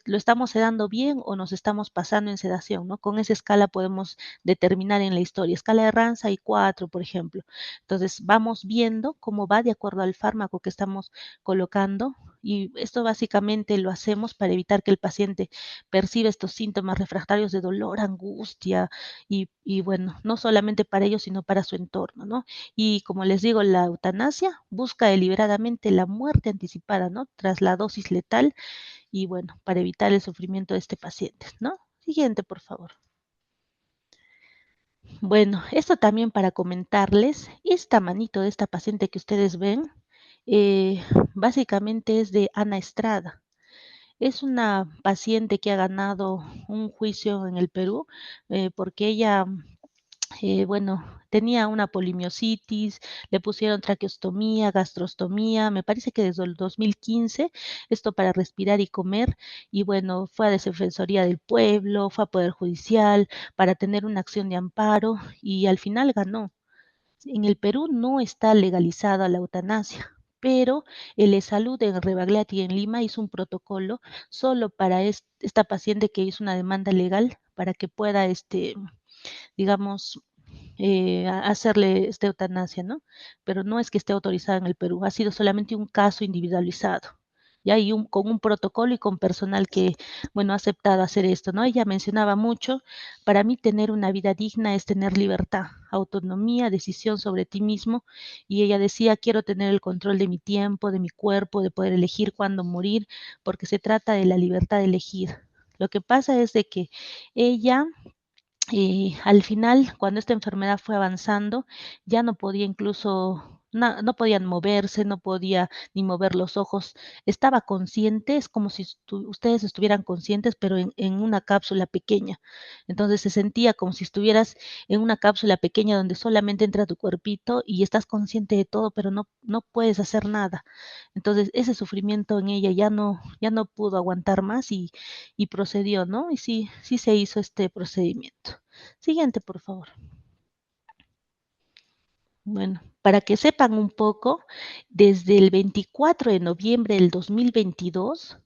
¿lo estamos sedando bien o nos estamos pasando en sedación, ¿no? Con esa escala podemos determinar en la historia. Escala de Ramsay 4, por ejemplo. Entonces, vamos viendo cómo va de acuerdo al fármaco que estamos colocando y esto básicamente lo hacemos para evitar que el paciente perciba estos síntomas refractarios de dolor, angustia y bueno, no solamente para ellos, sino para su entorno, ¿no? Y como les digo, la eutanasia busca deliberadamente la muerte anticipada, ¿no? Tras la dosis letal y bueno, para evitar el sufrimiento de este paciente, ¿no? Siguiente, por favor. Bueno, esto también para comentarles, esta manito de esta paciente que ustedes ven, eh, básicamente es de Ana Estrada. Es una paciente que ha ganado un juicio en el Perú porque ella bueno, tenía una polimiositis, le pusieron traqueostomía, gastrostomía, me parece que desde el 2015, esto para respirar y comer, y bueno, fue a Defensoría del Pueblo, fue a Poder Judicial para tener una acción de amparo y al final ganó. En el Perú no está legalizada la eutanasia, pero el Salud en Rebagliati y en Lima hizo un protocolo solo para esta paciente que hizo una demanda legal para que pueda, digamos, hacerle esta eutanasia, ¿no? Pero no es que esté autorizada en el Perú, ha sido solamente un caso individualizado. Ya, y con un protocolo y con personal que, bueno, ha aceptado hacer esto, ¿no? Ella mencionaba mucho, para mí tener una vida digna es tener libertad, autonomía, decisión sobre ti mismo, y ella decía, quiero tener el control de mi tiempo, de mi cuerpo, de poder elegir cuándo morir, porque se trata de la libertad de elegir. Lo que pasa es de que ella y al final, cuando esta enfermedad fue avanzando, ya no podía incluso, no podían moverse, no podía ni mover los ojos. Estaba consciente, es como si ustedes estuvieran conscientes, pero en una cápsula pequeña. Entonces se sentía como si estuvieras en una cápsula pequeña donde solamente entra tu cuerpito y estás consciente de todo, pero no puedes hacer nada. Entonces ese sufrimiento en ella ya no pudo aguantar más y procedió, ¿no? Y sí, sí se hizo este procedimiento. Siguiente, por favor. Bueno, para que sepan un poco, desde el 24 de noviembre del 2022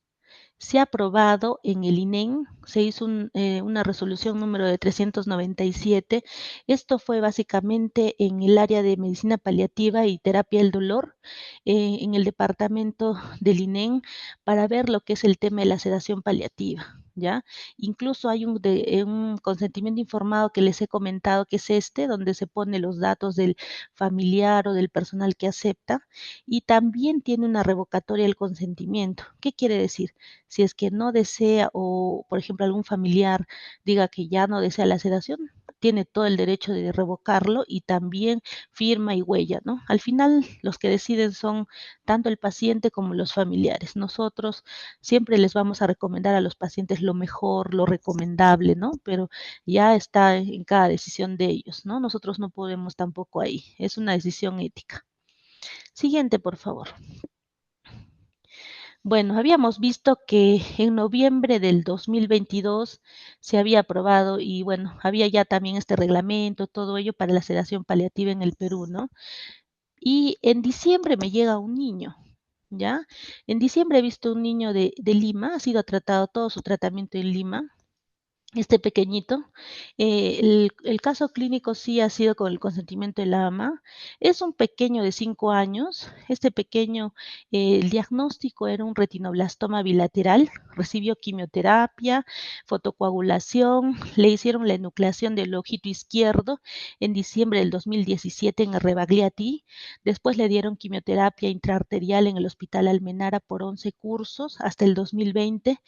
se ha aprobado en el INEN, se hizo una resolución número de 397. Esto fue básicamente en el área de medicina paliativa y terapia del dolor, en el departamento del INEN, para ver lo que es el tema de la sedación paliativa. ¿Ya? Incluso hay un consentimiento informado que les he comentado que es donde se pone los datos del familiar o del personal que acepta, y también tiene una revocatoria del consentimiento. ¿Qué quiere decir? Si es que no desea o, por ejemplo, algún familiar diga que ya no desea la sedación, tiene todo el derecho de revocarlo y también firma y huella, ¿no? Al final, los que deciden son tanto el paciente como los familiares. Nosotros siempre les vamos a recomendar a los pacientes lo mejor, lo recomendable, ¿no? Pero ya está en cada decisión de ellos, ¿no? Nosotros no podemos tampoco ahí. Es una decisión ética. Siguiente, por favor. Bueno, habíamos visto que en noviembre del 2022 se había aprobado y bueno, había ya también este reglamento, todo ello para la sedación paliativa en el Perú, ¿no? Y en diciembre me llega un niño, ¿ya? En diciembre he visto un niño de Lima, ha sido tratado todo su tratamiento en Lima, este pequeñito. El caso clínico sí ha sido con el consentimiento de la mamá. Es un pequeño de 5 años. Este pequeño, el diagnóstico era un retinoblastoma bilateral. Recibió quimioterapia, fotocoagulación, le hicieron la enucleación del ojito izquierdo en diciembre del 2017 en Rebagliati. Después le dieron quimioterapia intraarterial en el Hospital Almenara por 11 cursos hasta el 2020.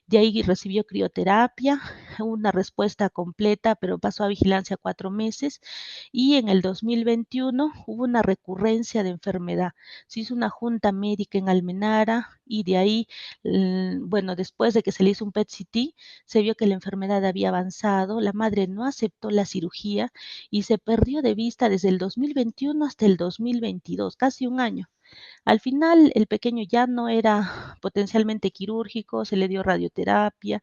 De ahí recibió crioterapia, una respuesta completa, pero pasó a vigilancia 4 meses, y en el 2021 hubo una recurrencia de enfermedad. Se hizo una junta médica en Almenara y de ahí, bueno, después de que se le hizo un PET-CT, se vio que la enfermedad había avanzado, la madre no aceptó la cirugía y se perdió de vista desde el 2021 hasta el 2022, casi un año. Al final, el pequeño ya no era potencialmente quirúrgico, se le dio radioterapia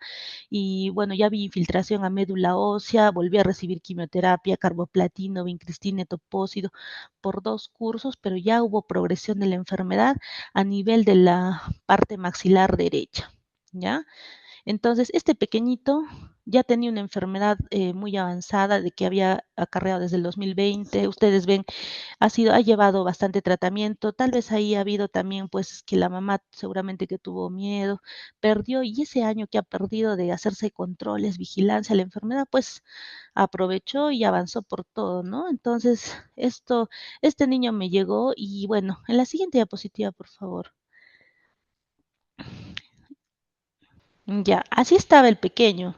y bueno, ya había infiltración a médula ósea, volvió a recibir quimioterapia, carboplatino, vincristina, etoposide por 2 cursos, pero ya hubo progresión de la enfermedad a nivel de la parte maxilar derecha, ¿ya? Entonces, este pequeñito ya tenía una enfermedad muy avanzada de que había acarreado desde el 2020. Ustedes ven, ha llevado bastante tratamiento, tal vez ahí ha habido también pues que la mamá seguramente que tuvo miedo, perdió, y ese año que ha perdido de hacerse controles, vigilancia, la enfermedad, pues aprovechó y avanzó por todo, ¿no? Entonces, este niño me llegó y bueno, en la siguiente diapositiva, por favor. Ya, así estaba el pequeño.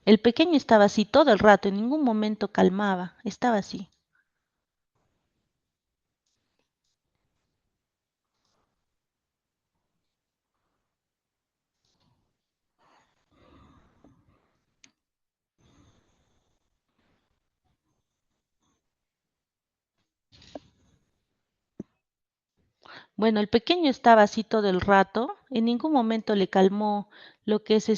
El pequeño estaba así todo el rato, en ningún momento calmaba, estaba así. Bueno, el pequeño estaba así todo el rato, en ningún momento le calmó lo que es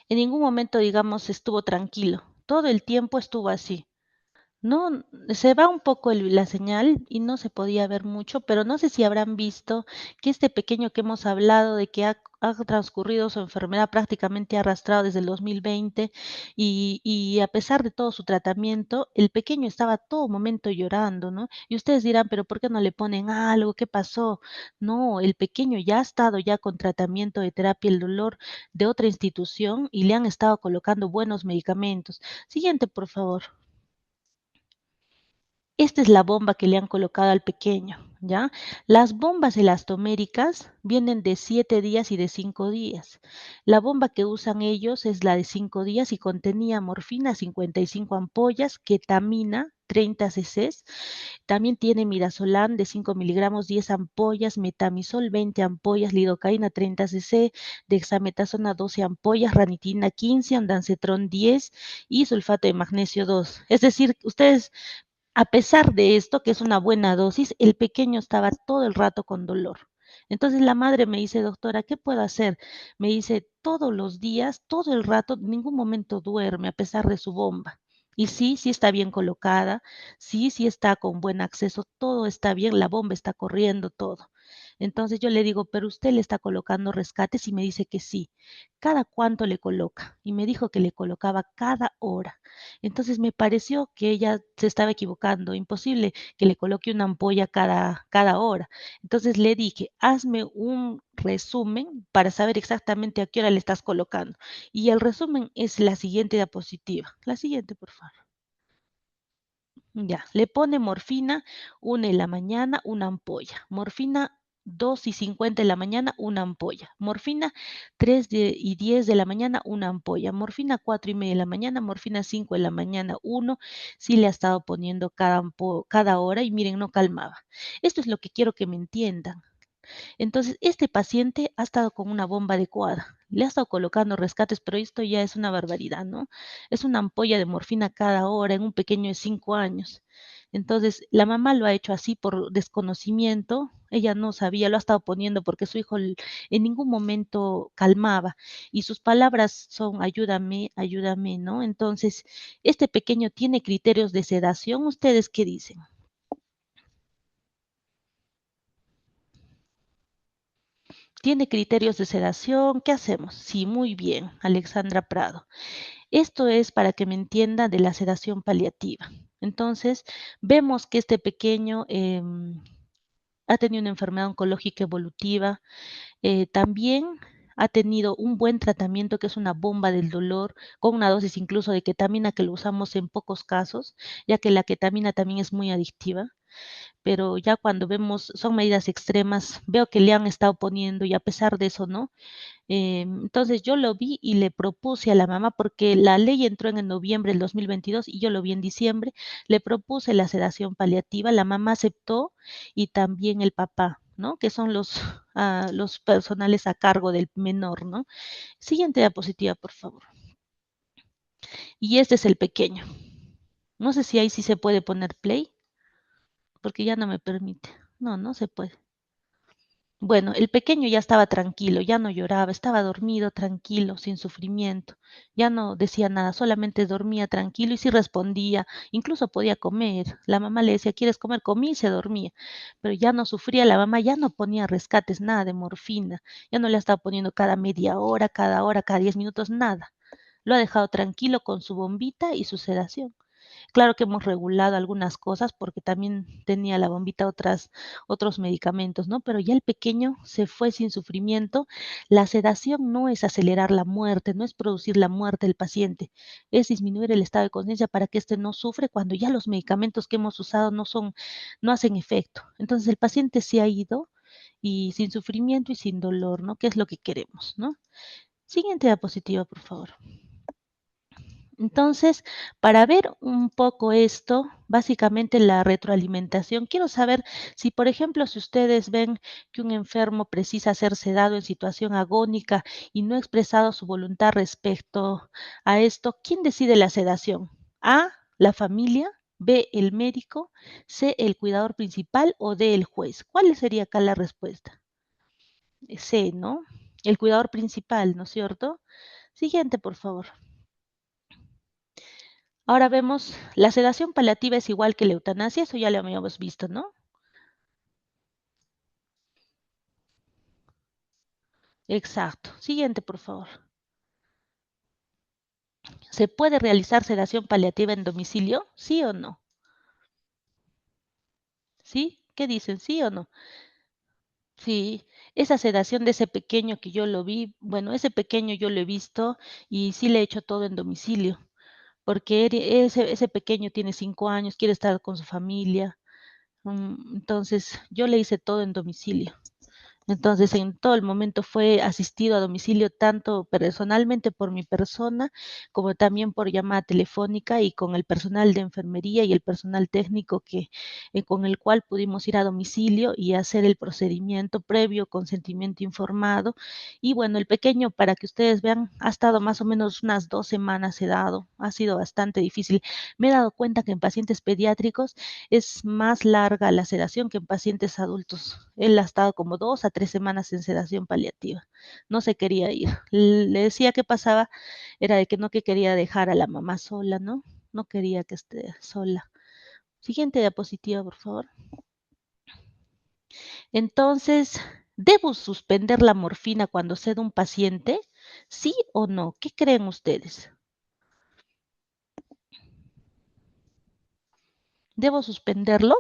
en ningún momento, digamos, estuvo tranquilo. Todo el tiempo estuvo así. No, se va un poco la señal y no se podía ver mucho, pero no sé si habrán visto que este pequeño que hemos hablado de que ha transcurrido su enfermedad prácticamente arrastrado desde el 2020 y a pesar de todo su tratamiento, el pequeño estaba todo momento llorando, ¿no? Y ustedes dirán, pero ¿por qué no le ponen algo? ¿Qué pasó? No, el pequeño ya ha estado ya con tratamiento de terapia del dolor de otra institución y le han estado colocando buenos medicamentos. Siguiente, por favor. Esta es la bomba que le han colocado al pequeño, ¿ya? Las bombas elastoméricas vienen de 7 días y de 5 días. La bomba que usan ellos es la de 5 días y contenía morfina 55 ampollas, ketamina 30 cc, también tiene midazolam de 5 miligramos 10 ampollas, metamisol 20 ampollas, lidocaína 30 cc, dexametasona 12 ampollas, ranitina 15, ondansetron 10 y sulfato de magnesio 2. Es decir, ustedes, a pesar de esto, que es una buena dosis, el pequeño estaba todo el rato con dolor. Entonces la madre me dice, doctora, ¿qué puedo hacer? Me dice, todos los días, todo el rato, en ningún momento duerme a pesar de su bomba. Y sí, sí está bien colocada, sí, sí está con buen acceso, todo está bien, la bomba está corriendo, todo. Entonces yo le digo, pero usted le está colocando rescates y me dice que sí. ¿Cada cuánto le coloca? Y me dijo que le colocaba cada hora. Entonces me pareció que ella se estaba equivocando. Imposible que le coloque una ampolla cada hora. Entonces le dije, hazme un resumen para saber exactamente a qué hora le estás colocando. Y el resumen es la siguiente diapositiva. La siguiente, por favor. Ya, le pone morfina, 1 en la mañana, una ampolla. Morfina, 2:50 en la mañana, una ampolla. Morfina, 3:10 de la mañana, una ampolla. Morfina, 4:30 de la mañana, morfina, 5 en la mañana, uno. Sí le ha estado poniendo cada hora y miren, no calmaba. Esto es lo que quiero que me entiendan. Entonces, este paciente ha estado con una bomba adecuada, le ha estado colocando rescates, pero esto ya es una barbaridad, ¿no? Es una ampolla de morfina cada hora en un pequeño de 5 años. Entonces, la mamá lo ha hecho así por desconocimiento, ella no sabía, lo ha estado poniendo porque su hijo en ningún momento calmaba y sus palabras son ayúdame, ayúdame, ¿no? Entonces, este pequeño tiene criterios de sedación, ¿ustedes qué dicen? ¿Tiene criterios de sedación? ¿Qué hacemos? Sí, muy bien, Alexandra Prado. Esto es para que me entienda de la sedación paliativa. Entonces, vemos que este pequeño ha tenido una enfermedad oncológica evolutiva, también ha tenido un buen tratamiento que es una bomba del dolor, con una dosis incluso de ketamina que lo usamos en pocos casos, ya que la ketamina también es muy adictiva, pero ya cuando vemos, son medidas extremas, veo que le han estado poniendo y a pesar de eso, ¿no? Entonces yo lo vi y le propuse a la mamá, porque la ley entró en el noviembre del 2022 y yo lo vi en diciembre, le propuse la sedación paliativa, la mamá aceptó y también el papá, ¿no? Que son los personales a cargo del menor, ¿no? Siguiente diapositiva, por favor. Y este es el pequeño. No sé si ahí sí se puede poner play, porque ya no me permite. No, no se puede. Bueno, el pequeño ya estaba tranquilo, ya no lloraba, estaba dormido, tranquilo, sin sufrimiento. Ya no decía nada, solamente dormía tranquilo y sí respondía, incluso podía comer. La mamá le decía, ¿quieres comer? Comía y se dormía, pero ya no sufría. La mamá ya no ponía rescates, nada de morfina, ya no le estaba poniendo cada media hora, cada 10 minutos, nada. Lo ha dejado tranquilo con su bombita y su sedación. Claro que hemos regulado algunas cosas porque también tenía la bombita otros medicamentos, ¿no? Pero ya el pequeño se fue sin sufrimiento. La sedación no es acelerar la muerte, no es producir la muerte del paciente, es disminuir el estado de conciencia para que éste no sufre cuando ya los medicamentos que hemos usado no hacen efecto. Entonces el paciente se ha ido y sin sufrimiento y sin dolor, ¿no? Que es lo que queremos, ¿no? Siguiente diapositiva, por favor. Entonces, para ver un poco esto, básicamente la retroalimentación, quiero saber si, por ejemplo, si ustedes ven que un enfermo precisa ser sedado en situación agónica y no ha expresado su voluntad respecto a esto, ¿quién decide la sedación? A, la familia, B, el médico, C, el cuidador principal o D, el juez. ¿Cuál sería acá la respuesta? C, ¿no? El cuidador principal, ¿no es cierto? Siguiente, por favor. Ahora vemos, la sedación paliativa es igual que la eutanasia, eso ya lo habíamos visto, ¿no? Exacto. Siguiente, por favor. ¿Se puede realizar sedación paliativa en domicilio? ¿Sí o no? ¿Sí? ¿Qué dicen? ¿Sí o no? Sí, esa sedación de ese pequeño que yo lo vi, bueno, ese pequeño yo lo he visto y sí le he hecho todo en domicilio, porque ese pequeño tiene 5 años, quiere estar con su familia, entonces yo le hice todo en domicilio. Entonces, en todo el momento fue asistido a domicilio, tanto personalmente por mi persona, como también por llamada telefónica y con el personal de enfermería y el personal técnico con el cual pudimos ir a domicilio y hacer el procedimiento previo consentimiento informado. Y bueno, el pequeño, para que ustedes vean, ha estado más o menos unas 2 semanas sedado. Ha sido bastante difícil. Me he dado cuenta que en pacientes pediátricos es más larga la sedación que en pacientes adultos. Él ha estado como 2 a 3 semanas en sedación paliativa. No se quería ir. Le decía que pasaba, era de que no que quería dejar a la mamá sola, ¿no? No quería que esté sola. Siguiente diapositiva, por favor. Entonces, ¿debo suspender la morfina cuando cedo un paciente? ¿Sí o no? ¿Qué creen ustedes? ¿Debo suspenderlo?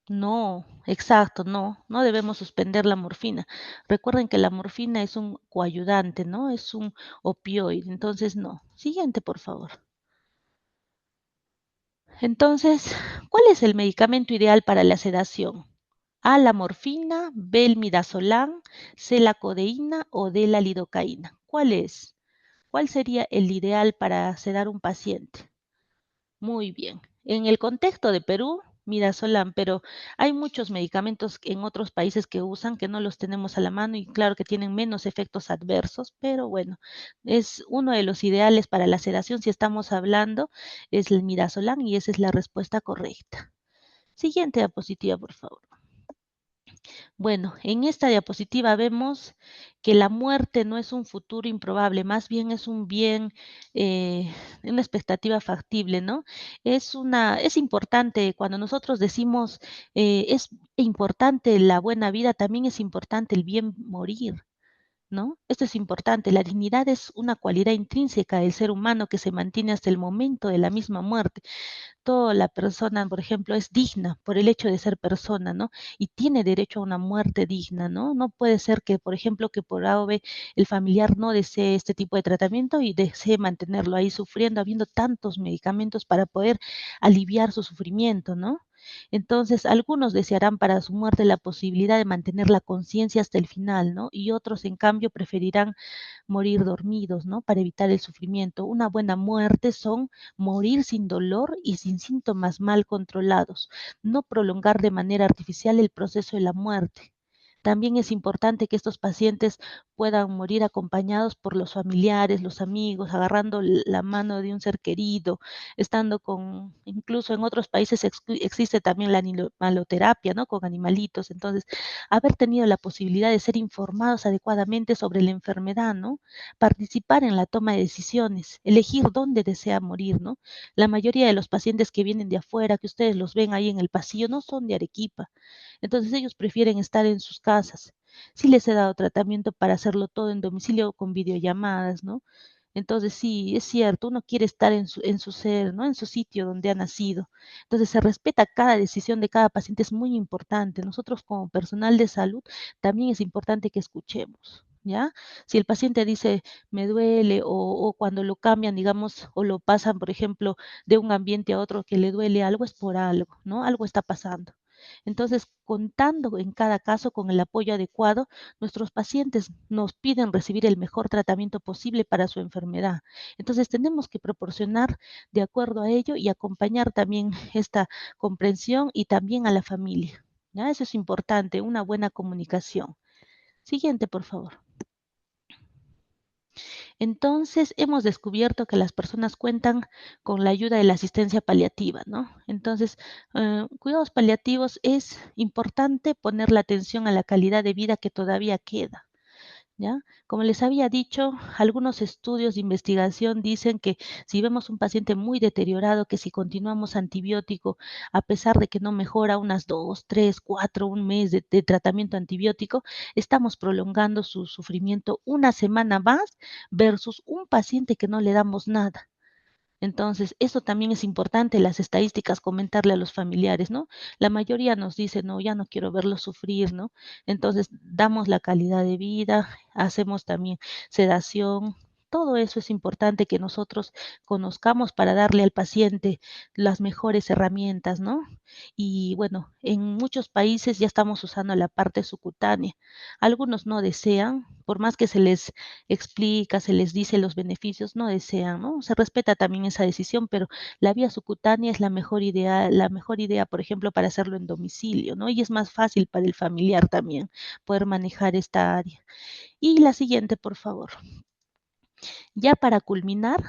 No, exacto, no, no debemos suspender la morfina. Recuerden que la morfina es un coayudante, ¿no? Es un opioide, entonces no. Siguiente, por favor. Entonces, ¿cuál es el medicamento ideal para la sedación? A, la morfina, B, el midazolam, C, la codeína o D, la lidocaína. ¿Cuál es? ¿Cuál sería el ideal para sedar un paciente? Muy bien. En el contexto de Perú, midazolam, pero hay muchos medicamentos en otros países que usan que no los tenemos a la mano y claro que tienen menos efectos adversos, pero bueno, es uno de los ideales para la sedación si estamos hablando, es el midazolam y esa es la respuesta correcta. Siguiente diapositiva, por favor. Bueno, en esta diapositiva vemos que la muerte no es un futuro improbable, más bien es un bien, eh, una expectativa factible, ¿no? Es importante cuando nosotros decimos es importante la buena vida, también es importante el bien morir. ¿No? Esto es importante. La dignidad es una cualidad intrínseca del ser humano que se mantiene hasta el momento de la misma muerte. Toda la persona, por ejemplo, es digna por el hecho de ser persona, ¿no? Y tiene derecho a una muerte digna, ¿no? No puede ser que, por ejemplo, que por A o B el familiar no desee este tipo de tratamiento y desee mantenerlo ahí sufriendo, habiendo tantos medicamentos para poder aliviar su sufrimiento, ¿no? Entonces, algunos desearán para su muerte la posibilidad de mantener la conciencia hasta el final, ¿no? Y otros, en cambio, preferirán morir dormidos, ¿no? Para evitar el sufrimiento. Una buena muerte son morir sin dolor y sin síntomas mal controlados, no prolongar de manera artificial el proceso de la muerte. También es importante que estos pacientes puedan morir acompañados por los familiares, los amigos, agarrando la mano de un ser querido, estando con, incluso en otros países existe también la animaloterapia, ¿no? Con animalitos. Entonces, haber tenido la posibilidad de ser informados adecuadamente sobre la enfermedad, ¿no? Participar en la toma de decisiones, elegir dónde desea morir, ¿no? La mayoría de los pacientes que vienen de afuera, que ustedes los ven ahí en el pasillo, no son de Arequipa. Entonces ellos prefieren estar en sus casas. Sí les he dado tratamiento para hacerlo todo en domicilio con videollamadas, ¿no? Entonces sí, es cierto, uno quiere estar en su ser, ¿no? En su sitio donde ha nacido. Entonces se respeta cada decisión de cada paciente, es muy importante. Nosotros como personal de salud también es importante que escuchemos, ¿ya? Si el paciente dice, me duele, o cuando lo cambian, digamos, o lo pasan, por ejemplo, de un ambiente a otro que le duele algo, es por algo, ¿no? Algo está pasando. Entonces, contando en cada caso con el apoyo adecuado, nuestros pacientes nos piden recibir el mejor tratamiento posible para su enfermedad. Entonces, tenemos que proporcionar de acuerdo a ello y acompañar también esta comprensión y también a la familia. ¿Ya? Eso es importante, una buena comunicación. Siguiente, por favor. Entonces, hemos descubierto que las personas cuentan con la ayuda de la asistencia paliativa, ¿no? Entonces, cuidados paliativos es importante poner la atención a la calidad de vida que todavía queda. ¿Ya? Como les había dicho, algunos estudios de investigación dicen que si vemos un paciente muy deteriorado, que si continuamos antibiótico, a pesar de que no mejora unas 2, 3, 4, un mes de tratamiento antibiótico, estamos prolongando su sufrimiento una semana más versus un paciente que no le damos nada. Entonces, eso también es importante, las estadísticas, comentarle a los familiares, ¿no? La mayoría nos dice, no, ya no quiero verlo sufrir, ¿no? Entonces, damos la calidad de vida, hacemos también sedación. Todo eso es importante que nosotros conozcamos para darle al paciente las mejores herramientas, ¿no? Y bueno, en muchos países ya estamos usando la parte subcutánea. Algunos no desean, por más que se les explica, se les dice los beneficios, no desean, ¿no? Se respeta también esa decisión, pero la vía subcutánea es la mejor idea, por ejemplo, para hacerlo en domicilio, ¿no? Y es más fácil para el familiar también poder manejar esta área. Y la siguiente, por favor. Ya para culminar,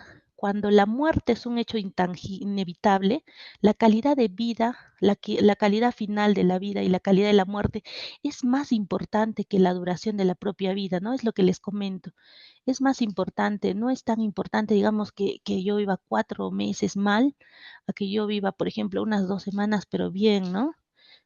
cuando la muerte es un hecho inevitable, la calidad de vida, la calidad final de la vida y la calidad de la muerte es más importante que la duración de la propia vida, ¿no? Es lo que les comento. Es más importante, no es tan importante, digamos, que yo viva 4 meses mal, a que yo viva, por ejemplo, unas 2 semanas, pero bien, ¿no?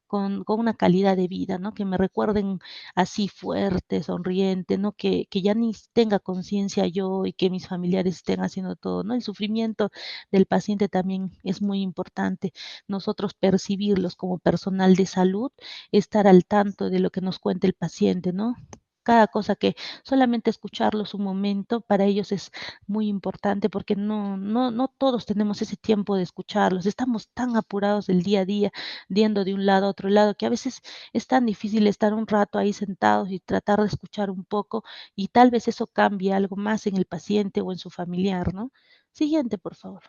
Con una calidad de vida, ¿no? Que me recuerden así fuerte, sonriente, ¿no? Que ya ni tenga conciencia yo y que mis familiares estén haciendo todo, ¿no? El sufrimiento del paciente también es muy importante. Nosotros percibirlos como personal de salud, estar al tanto de lo que nos cuenta el paciente, ¿no? Cada cosa que solamente escucharlos un momento para ellos es muy importante porque no todos tenemos ese tiempo de escucharlos. Estamos tan apurados del día a día yendo de un lado a otro lado, que a veces es tan difícil estar un rato ahí sentados y tratar de escuchar un poco y tal vez eso cambie algo más en el paciente o en su familiar, ¿no? Siguiente, por favor.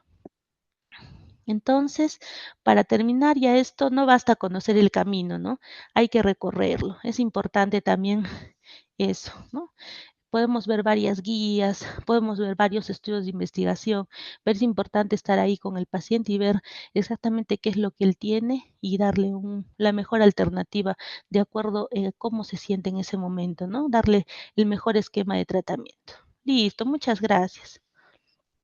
Entonces, para terminar ya esto, no basta conocer el camino, ¿no? Hay que recorrerlo. Es importante también eso, ¿no? Podemos ver varias guías, podemos ver varios estudios de investigación, pero es importante estar ahí con el paciente y ver exactamente qué es lo que él tiene y darle la mejor alternativa de acuerdo a cómo se siente en ese momento, ¿no? Darle el mejor esquema de tratamiento. Listo, muchas gracias.